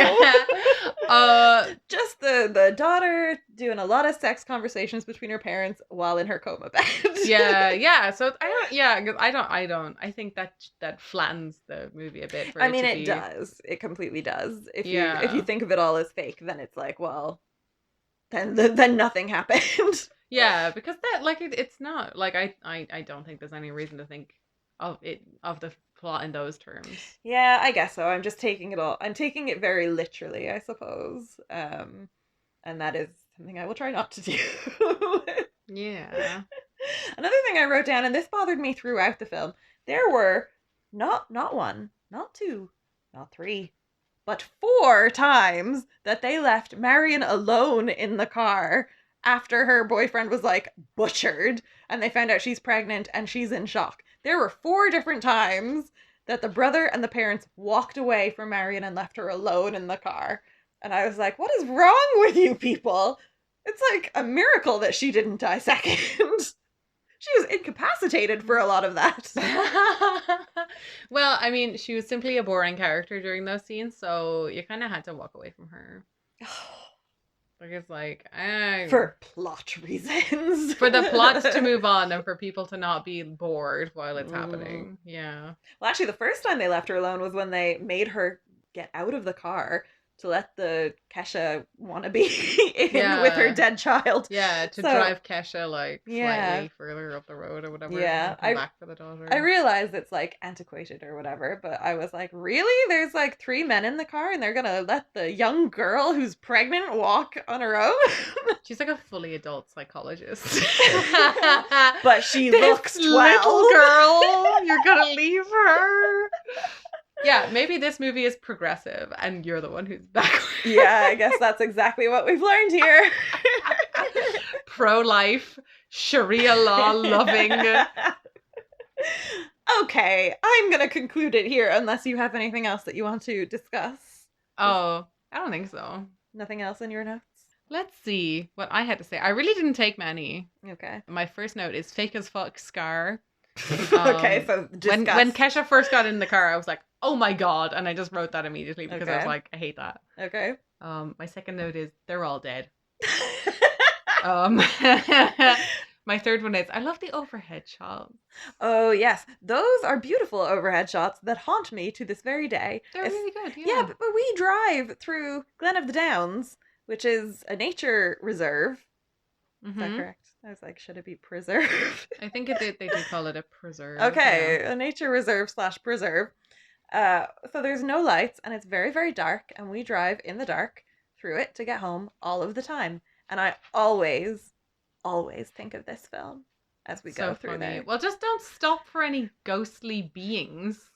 Just the daughter doing a lot of sex conversations between her parents while in her coma bed. Yeah. So I think that flattens the movie a bit. It does. It completely does. If you think of it all as fake, then it's like, well, then nothing happened. Yeah, because that, like, it's not like I don't think there's any reason to think of the plot in those terms. Yeah, I guess so. I'm taking it very literally, I suppose. And that is something I will try not to do. Yeah. Another thing I wrote down, and this bothered me throughout the film, there were not one, not two, not three, but 4 times that they left Marion alone in the car after her boyfriend was, like, butchered, and they found out she's pregnant and she's in shock. There were 4 different times that the brother and the parents walked away from Marion and left her alone in the car. And I was like, what is wrong with you people? It's like a miracle that she didn't die second. She was incapacitated for a lot of that. Well, I mean, she was simply a boring character during those scenes, so you kind of had to walk away from her. Like, it's like, For plot reasons. for the plot to move on and for people to not be bored while it's Mm. happening. Yeah. Well, actually, the first time they left her alone was when they made her get out of the car to let the Kesha wannabe in with her Yeah. dead child. Yeah, to So, drive Kesha like yeah. slightly further up the road or whatever Yeah, and come back for the daughter. I realize it's like antiquated or whatever, but I was like, really? There's like 3 men in the car and they're gonna let the young girl who's pregnant walk on her own? She's like a fully adult psychologist. But she This looks 12. little girl, you're gonna leave her. Yeah, maybe this movie is progressive and you're the one who's backwards. Yeah, I guess that's exactly what we've learned here. Pro-life, Sharia law loving. Okay, I'm gonna conclude it here unless you have anything else that you want to discuss. Oh, I don't think so. Nothing else in your notes? Let's see what I had to say. I really didn't take many. Okay. My first note is fake as fuck Scar. Okay, so discuss. When Kesha first got in the car, I was like, oh my god, and I just wrote that immediately because I was Okay. like, I hate that. Okay. My second note is they're all dead. My third one is I love the overhead shot. Oh, yes. Those are beautiful overhead shots that haunt me to this very day. They're It's- really good. Yeah, but we drive through Glen of the Downs, which is a nature reserve. Is that Mhm. correct? I was like, should it be preserve? I think they do call it a preserve. Okay, yeah. a nature reserve / preserve. So there's no lights and it's very, very dark, and we drive in the dark through it to get home all of the time. And I always think of this film as we go through there. Well, just don't stop for any ghostly beings.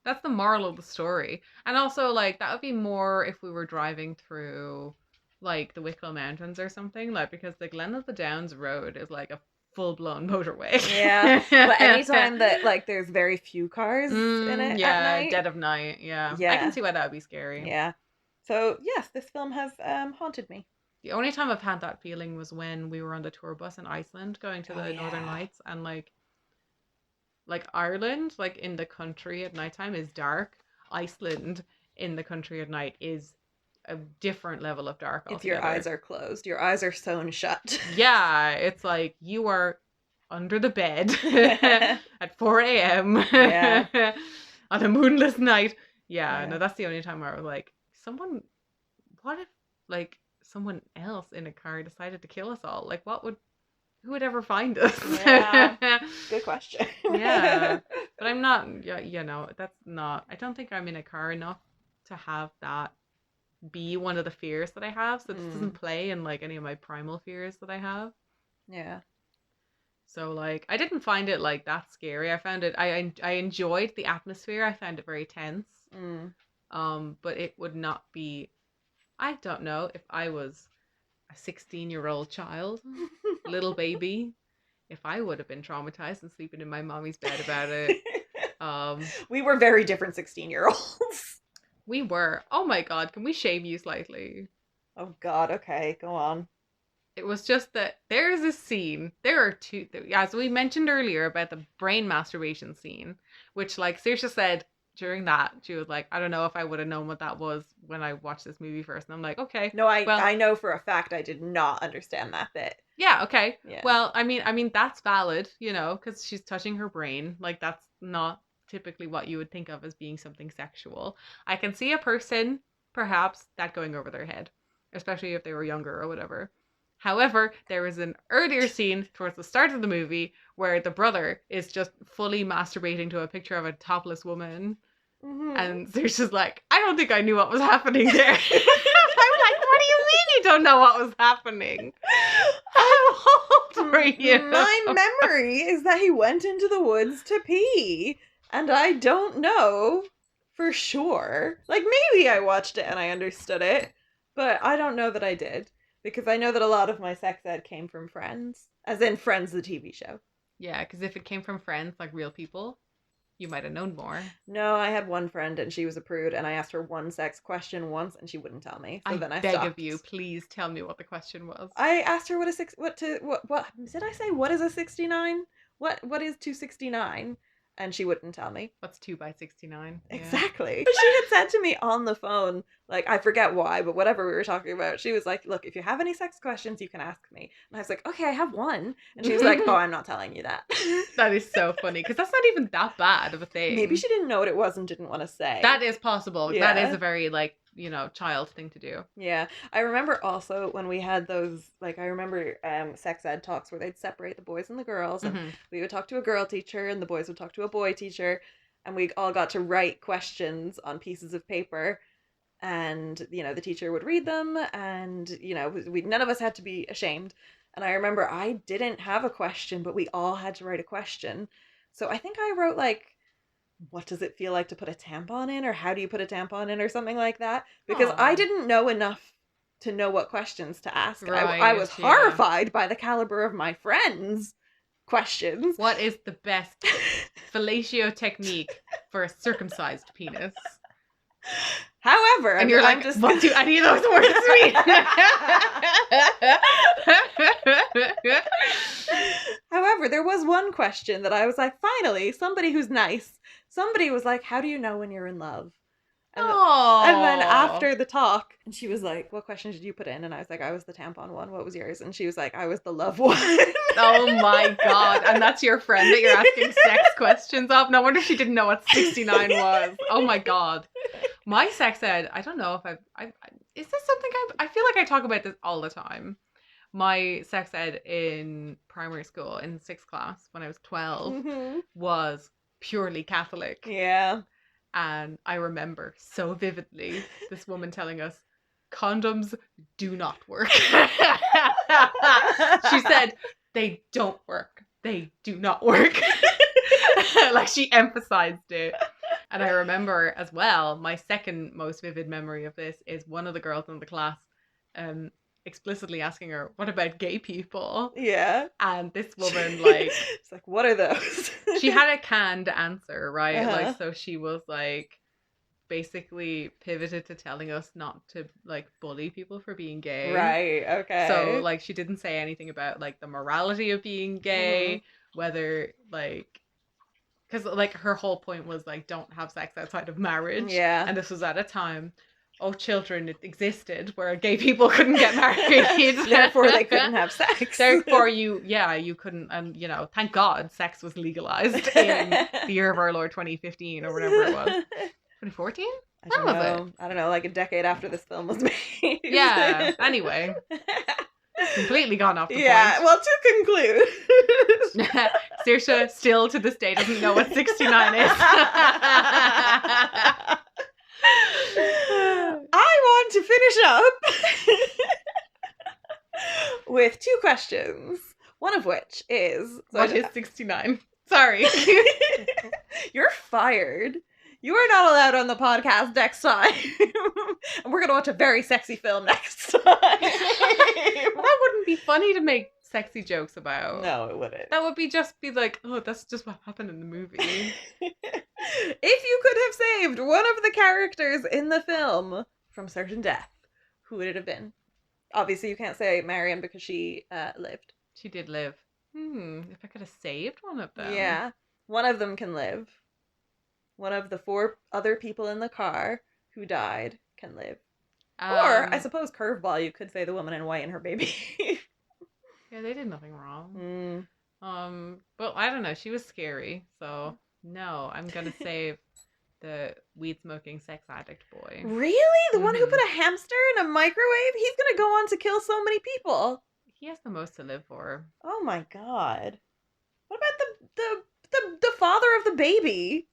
That's the moral of the story. And also, like, that would be more if we were driving through, like, the Wicklow Mountains or something. Like, because the Glen of the Downs Road is, like, a full-blown motorway. Yeah, but anytime that, like, there's very few cars in it yeah, at night. dead of night. Yeah. I Yeah. can see why that would be scary. Yeah. So, yes, this film has haunted me. The only time I've had that feeling was when we were on the tour bus in Iceland going to the Northern Lights, and like Ireland, like in the country at nighttime is dark. Iceland in the country at night is a different level of dark If altogether. your eyes are closed, your eyes are sewn shut. Yeah, it's like you are under the bed at 4 a.m. Yeah. on a moonless night. Yeah, Yeah. no, that's the only time where I was like, what if like someone else in a car decided to kill us all? Like, who would ever find us? Yeah. Good question. Yeah. But I'm not, that's not, I don't think I'm in a car enough to have that be one of the fears that I have. So this doesn't play in like any of my primal fears that I have. Yeah. So like, I didn't find it like that scary. I found it, I enjoyed the atmosphere. I found it very tense. But it would not be, I don't know if I was a 16-year-old child, little baby, if I would have been traumatized and sleeping in my mommy's bed about it. We were very different 16-year-olds. We were. Oh my god, can we shame you slightly? Oh god, okay, go on. It was just that there's a scene. There are two, as we mentioned earlier about the brain masturbation scene, which like Saoirse said during that, she was like, I don't know if I would have known what that was when I watched this movie first. And I'm like, okay. No, I know for a fact I did not understand that bit. Yeah, okay. Yeah. Well, I mean that's valid, because she's touching her brain. Like that's not typically what you would think of as being something sexual. I can see a person perhaps that going over their head, especially if they were younger or whatever. However, there is an earlier scene towards the start of the movie where the brother is just fully masturbating to a picture of a topless woman. Mm-hmm. And Zeus just like, I don't think I knew what was happening there. I'm like, what do you mean you don't know what was happening? How old were you? My memory is that he went into the woods to pee. And I don't know for sure. Like, maybe I watched it and I understood it. But I don't know that I did. Because I know that a lot of my sex ed came from Friends. As in Friends, the TV show. Yeah, because if it came from friends, like real people. You might have known more. No, I had one friend and she was a prude, and I asked her one sex question once and she wouldn't tell me. So then I beg stopped. of you, please tell me what the question was. I asked her what did I say? What is a 69? What is 269? And she wouldn't tell me. What's 2 by 69? Yeah. Exactly. She had said to me on the phone, like, I forget why, but whatever we were talking about, she was like, look, if you have any sex questions, you can ask me. And I was like, okay, I have one. And she was like, oh, I'm not telling you that. That is so funny, because that's not even that bad of a thing. Maybe she didn't know what it was and didn't want to say. That is possible. Yeah. That is a very, like, you know, child thing to do. Yeah. I remember also when we had those, like, I remember sex ed talks where they'd separate the boys and the girls, and we would talk to a girl teacher and the boys would talk to a boy teacher, and we all got to write questions on pieces of paper, and, you know, the teacher would read them, and, you know, none of us had to be ashamed. And I remember I didn't have a question, but we all had to write a question. So I think I wrote, like, what does it feel like to put a tampon in, or how do you put a tampon in, or something like that, because I didn't know enough to know what questions to ask. Right, I was horrified by the caliber of my friends' questions. What is the best fellatio technique for a circumcised penis? However, and you're like, what do any of those words mean? However, there was one question that I was like, finally, somebody who's nice. Somebody was like, how do you know when you're in love? And then after the talk, and she was like, what question did you put in? And I was like, I was the tampon one. What was yours? And she was like, I was the love one. Oh my God. And that's your friend that you're asking sex questions of? No wonder she didn't know what 69 was. Oh my God. My sex ed, I don't know if is this something I feel like I talk about this all the time. My sex ed in primary school in 6th class when I was 12 was purely Catholic. Yeah. And I remember so vividly this woman telling us, condoms do not work. She said, they don't work. They do not work. Like, she emphasized it. And I remember as well, my second most vivid memory of this is one of the girls in the class explicitly asking her, what about gay people? Yeah. And this woman, like... It's like, what are those? She had a canned answer, right? Like, so she was, like, basically pivoted to telling us not to, like, bully people for being gay. Right, okay. So, like, she didn't say anything about, like, the morality of being gay, whether, like... Because, like, her whole point was, like, don't have sex outside of marriage. Yeah. And this was at a time... children existed where gay people couldn't get married. Therefore, they couldn't have sex. Therefore, you couldn't, and, you know, thank God sex was legalized in the year of our Lord 2015 or whatever it was. 2014? I don't know, like a decade after this film was made. Yeah, anyway. Completely gone off the point. Yeah, well, to conclude. Saoirse still to this day doesn't know what 69 is. I want to finish up with 2 questions. One of which is... What is 69? Sorry. You're fired. You are not allowed on the podcast next time. And we're going to watch a very sexy film next time. That wouldn't be funny to make sexy jokes about. No, it wouldn't. That would just be like, oh, that's just what happened in the movie. If you could have saved one of the characters in the film from certain death, who would it have been? Obviously, you can't say Marion because she lived. She did live. If I could have saved one of them. Yeah. One of them can live. One of the 4 other people in the car who died can live. Or, I suppose, curveball, you could say the woman in white and her baby. Yeah, they did nothing wrong. But I don't know. She was scary, so no, I'm gonna save the weed-smoking sex addict boy. Really? The one who put a hamster in a microwave? He's gonna go on to kill so many people. He has the most to live for. Oh my God. What about the father of the baby?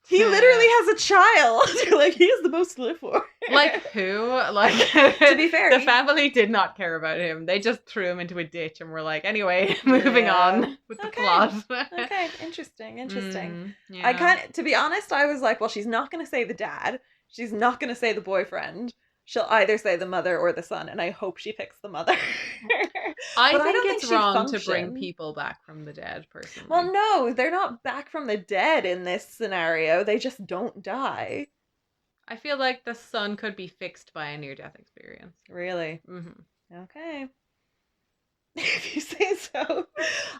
He literally has a child. Like, he has the most to live for. Like who? Like, to be fair, the family did not care about him. They just threw him into a ditch and were like, anyway, moving on with the plot. Okay, interesting. Yeah. I to be honest, I was like, well, she's not going to say the dad. She's not going to say the boyfriend. she'll either say the mother or the son, and I hope she picks the mother. I But I think don't think it's she'd wrong to bring function. people back from the dead, personally. Well, no, they're not back from the dead in this scenario. They just don't die. I feel like the son could be fixed by a near-death experience. Really? Hmm. Okay. If you say so.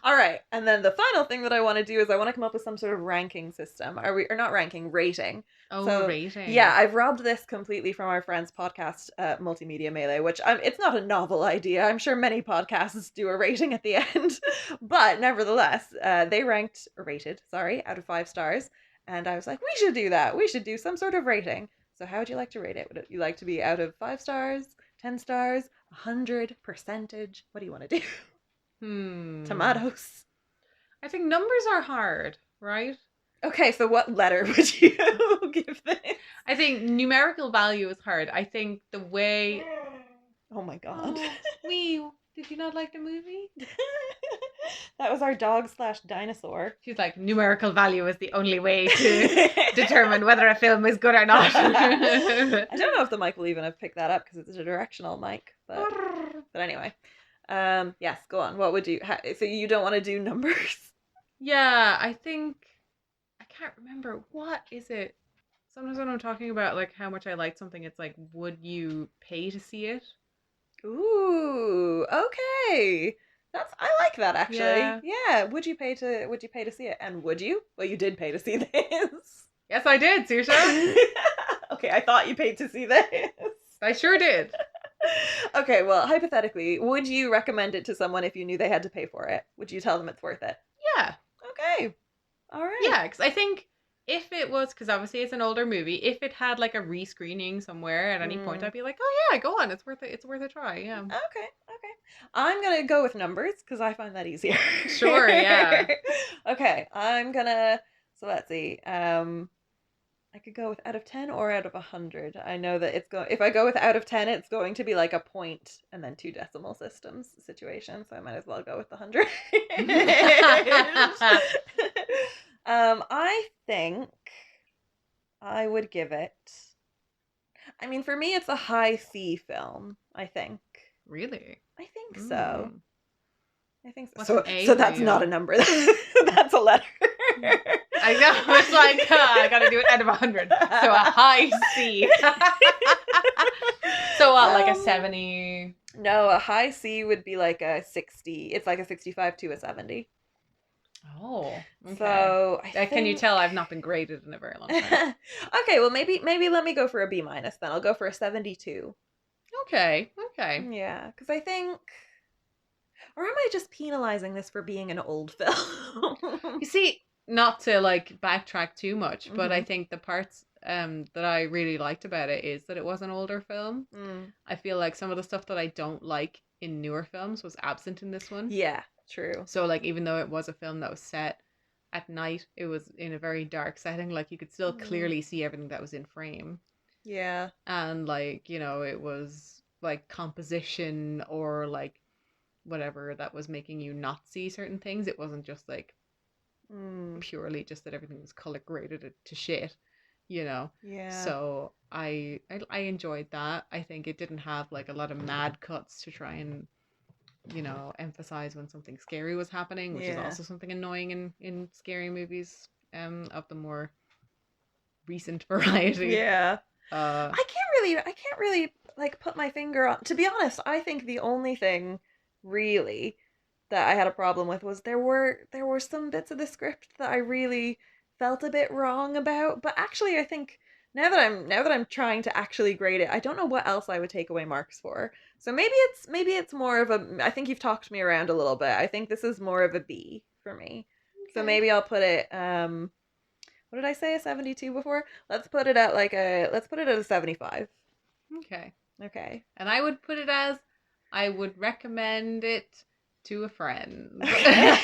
All right. And then the final thing that I want to do is I want to come up with some sort of ranking system. Are we or not ranking, rating. Oh, So, yeah, rating. I've robbed this completely from our friend's podcast, Multimedia Melee, which it's not a novel idea. I'm sure many podcasts do a rating at the end. But nevertheless, they rated, sorry, out of 5 stars. And I was like, we should do that. We should do some sort of rating. So, how would you like to rate it? Would you like to be out of 5 stars, 10 stars, 100 percentage? What do you want to do? Hmm. Tomatoes. I think numbers are hard, right? Okay, so what letter would you give this? I think numerical value is hard. I think the way. Oh my god. Oh, wee. Did you not like the movie? That was our dog slash dinosaur. She's like, numerical value is the only way to determine whether a film is good or not. I don't know if the mic will even have picked that up because it's a directional mic, but anyway. Yes, go on. What would you so you don't want to do numbers? Yeah, I think I can't remember what is it. Sometimes when I'm talking about like how much I like something, it's like, would you pay to see it? Ooh, okay. That's I like that actually. Yeah. Yeah. Would you pay to see it? And would you? Well, you did pay to see this. Yes, I did, Saoirse. Okay, I thought you paid to see this. I sure did. Okay, well, hypothetically, would you recommend it to someone if you knew they had to pay for it? Would you tell them it's worth it? Yeah. Okay. All right. Yeah, because I think if it was, because obviously it's an older movie, if it had like a rescreening somewhere at any point, I'd be like, oh yeah, go on, it's worth it. It's worth a try. Yeah. Okay. Okay. I'm gonna go with numbers because I find that easier. Sure. Yeah. Okay. I'm gonna. So let's see. I could go with out of 10 or out of 100. I know that it's going. If I go with out of 10, it's going to be like a point and then 2 decimal systems situation. So I might as well go with the 100. I think I would give it. I mean, for me, it's a high C film. I think. Really? I think so. Mm. I think so. What's So, an A so for that's you? not a number. That's a letter. I know. It's like, I gotta do it out of 100. So a high C. So what, like a 70? No, a high C would be like a 60. It's like a 65 to a 70. Oh, okay. So Can you tell I've not been graded in a very long time? Okay, well maybe let me go for a B minus then. I'll go for a 72. Okay. Yeah, because I think, or am I just penalizing this for being an old film? You see, not to like backtrack too much, but I Mhm. think the parts that I really liked about it is that it was an older film. Mm. I feel like some of the stuff that I don't like in newer films was absent in this one. Yeah, true. So like even though it was a film that was set at night, it was in a very dark setting. Like you could still clearly see everything that was in frame. Yeah. And like, it was like composition or like whatever that was making you not see certain things. It wasn't just like purely just that everything was color graded to shit, Yeah. So I enjoyed that. I think it didn't have like a lot of mad cuts to try and emphasize when something scary was happening, which is Yeah. also something annoying in scary movies of the more recent variety. Yeah. uh I can't really like put my finger on. To be honest, I think the only thing really that I had a problem with was there were some bits of the script that I really felt a bit wrong about. But actually, I think now that I'm trying to actually grade it, I don't know what else I would take away marks for. So maybe it's more of a. I think you've talked me around a little bit. I think this is more of a B for me. So Okay. maybe I'll put it. What did I say? A 72 before? Let's put it at a 75. Okay. Okay. And I would put it as I would recommend it to a friend. Okay,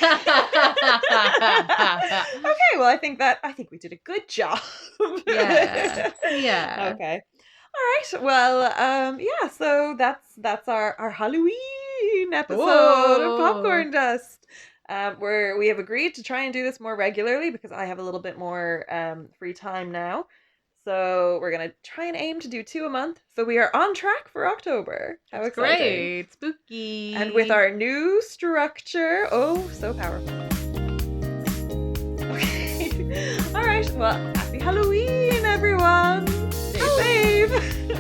well I think we did a good job. Yeah. Yeah. Okay. All right. Well, yeah, so that's our Halloween episode of Whoa. Popcorn Dust. We have agreed to try and do this more regularly because I have a little bit more free time now. So we're going to try and aim to do 2 a month. So we are on track for October. How That's exciting. great. Spooky. And with our new structure, oh, so powerful. Okay. All right. Well, happy Halloween, everyone. Stay safe.